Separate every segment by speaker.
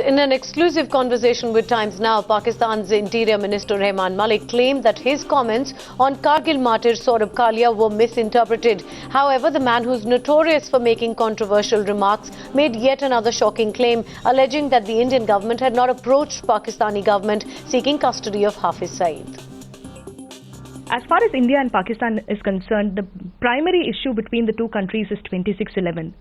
Speaker 1: In an exclusive conversation with Times Now, Pakistan's Interior Minister Rehman Malik claimed that his comments on Kargil martyr Saurabh Kalia were misinterpreted. However, the man who's notorious for making controversial remarks made yet another shocking claim, alleging that the Indian government had not approached Pakistani government seeking custody of Hafiz Saeed.
Speaker 2: As far as India and Pakistan is concerned, the primary issue between the two countries is 2611.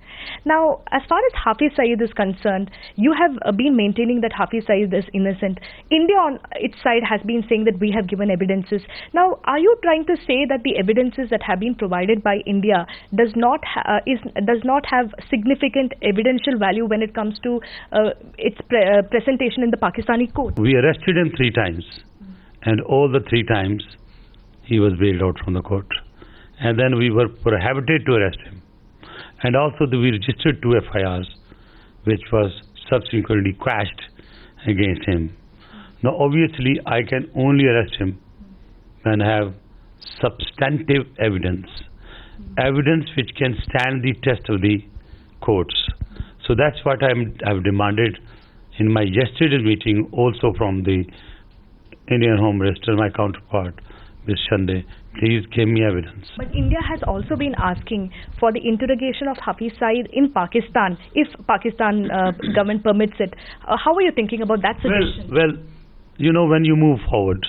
Speaker 2: Now, as far as Hafiz Saeed is concerned, you have been maintaining that Hafiz Saeed is innocent. India on its side has been saying that we have given evidences. Now, are you trying to say that the evidences that have been provided by India does not have significant evidential value when it comes to its presentation in the Pakistani court?
Speaker 3: We arrested him 3 times, and all the 3 times he was bailed out from the court, and then we were prohibited to arrest him, and also we registered 2 FIRs which was subsequently quashed against him. Now obviously I can only arrest him when I have substantive evidence which can stand the test of the courts. So that's what I've demanded in my yesterday's meeting, also from the Indian Home Minister, my counterpart Ms. Shande. Please give me evidence.
Speaker 2: But India has also been asking for the interrogation of Hafiz Saeed in Pakistan, if Pakistan government permits it. How are you thinking about that suggestion?
Speaker 3: Well, you know, when you move forward,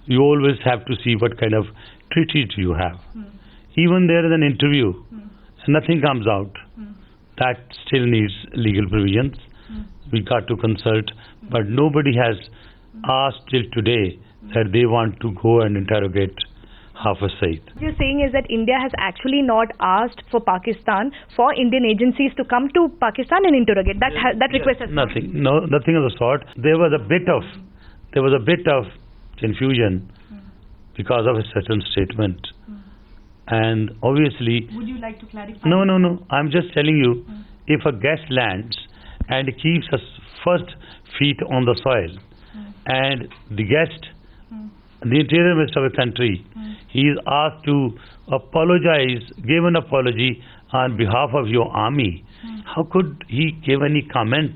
Speaker 3: you always have to see what kind of treaty you have. Even there is an interview, and nothing comes out. That still needs legal provisions. We got to consult, but nobody has asked till today that they want to go and interrogate Hafiz Saeed.
Speaker 2: What you're saying is that India has actually not asked for Pakistan, for Indian agencies to come to Pakistan and interrogate. That request has
Speaker 3: nothing of the sort. There was a bit of confusion because of a certain statement, and obviously.
Speaker 2: Would you like to clarify?
Speaker 3: No. I'm just telling you, if a guest lands and keeps his first feet on the soil, and the guest, the Interior Minister of the country, he is asked to apologize, give an apology on behalf of your army. How could he give any comment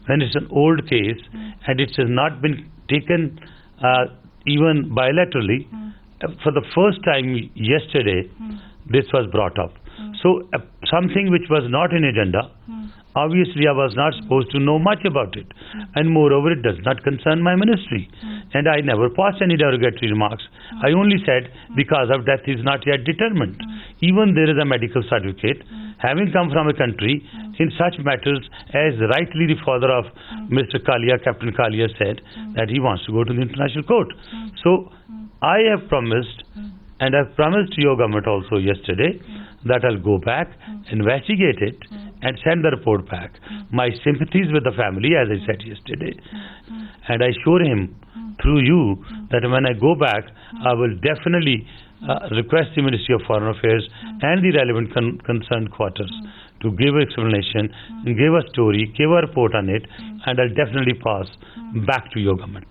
Speaker 3: when it's an old case and it has not been taken even bilaterally? For the first time yesterday, this was brought up. So something which was not in agenda, obviously I was not supposed to know much about it, and moreover it does not concern my ministry, and I never passed any derogatory remarks. I only said because of death is not yet determined. Even there is a medical certificate having come from a country in such matters, as rightly the father of Mr. Kalia, Captain Kalia, said that he wants to go to the international court. So I have promised, and I've promised to your government also yesterday, that I'll go back, investigate it, and send the report back. My sympathies with the family, as I said yesterday, and I assure him through you that when I go back, I will definitely request the Ministry of Foreign Affairs and the relevant concerned quarters to give explanation, give a story, give a report on it, and I'll definitely pass back to your government.